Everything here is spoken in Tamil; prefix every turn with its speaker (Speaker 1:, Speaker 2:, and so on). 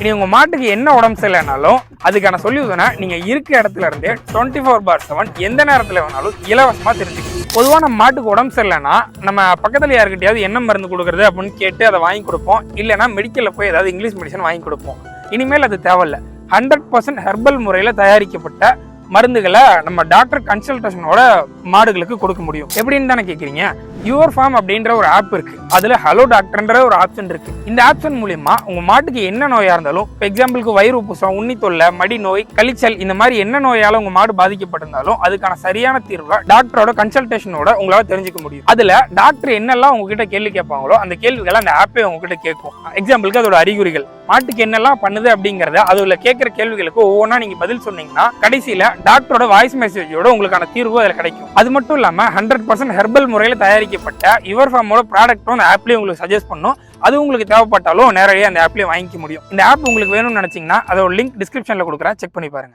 Speaker 1: இனி உங்க மாட்டுக்கு என்ன உடம்பு சரியில்லைனாலும் அதுக்கான சொல்யூஷனை நீங்க இருக்க இடத்துல இருந்தே 24/7 எந்த நேரத்துல வேணாலும் இலவசமா தெரிஞ்சுக்கணும். பொதுவா நம்ம மாட்டுக்கு உடம்பு சரியில்லைன்னா நம்ம பக்கத்துல யாருக்கிட்டையாவது என்ன மருந்து கொடுக்குறது அப்படின்னு கேட்டு அதை வாங்கி கொடுப்போம். இல்லைன்னா மெடிக்கல்ல போய் ஏதாவது இங்கிலீஷ் மெடிசன் வாங்கி கொடுப்போம். இனிமேல் அது தேவையில்லை. 100% ஹெர்பல் முறையில தயாரிக்கப்பட்ட மருந்துகளை நம்ம டாக்டர் கன்சல்டேஷனோட மாடுகளுக்கு கொடுக்க முடியும். எப்படின்னு தானே கேட்குறீங்க? யுவர் ஃபார்ம் அப்படின்ற ஒரு ஆப் இருக்கு. அதுல ஹலோ டாக்டர்ன்ற ஒரு ஆப்ஷன் இருக்கு. இந்த ஆப்ஷன் மூலியமா உங்க மாட்டுக்கு என்ன நோயா இருந்தாலும், எக்ஸாம்பிளுக்கு வயிறு உப்புசம், உண்ணி தொல்லை, மடி நோய், கழிச்சல், இந்த மாதிரி என்ன நோயால உங்க மாடு பாதிக்கப்பட்டிருந்தாலும் அதுக்கான சரியான தீர்வை டாக்டரோட கன்சல்டேஷனோட உங்களால தெரிஞ்சுக்க முடியும். அதுல டாக்டர் என்னெல்லாம் உங்ககிட்ட கேள்வி கேட்பாங்களோ அந்த கேள்விகளை அந்த ஆப்பே உங்ககிட்ட கேட்கும். எக்ஸாம்பிளுக்கு அதோட அறிகுறிகள், மாட்டுக்கு என்னெல்லாம் பண்ணுது அப்படிங்கறத அதுல கேட்கிற கேள்விகளுக்கு ஒவ்வொன்றா நீங்க பதில் சொன்னீங்கன்னா கடைசியில டாக்டரோட வாய்ஸ் மெசேஜோட உங்களுக்கான தீர்வு அதில் கிடைக்கும். அது மட்டும் இல்லாம 100% ஹெர்பல் முறையில் தயாரிக்கப்பட்ட யுவர் ஃபார்மோட ப்ராடக்ட்டும் அந்த ஆப்லயே உங்களுக்கு சஜஸ்ட் பண்ணும். அது உங்களுக்கு தேவைப்பட்டாலும் நேரடியாக அந்த ஆப்லயே வாங்கிக்க முடியும். இந்த ஆப் உங்களுக்கு வேணும்னு நினைச்சீங்கன்னா அதோட லிங்க் டிஸ்கிரிப்ஷன்ல கொடுக்குறேன், செக் பண்ணி பாருங்க.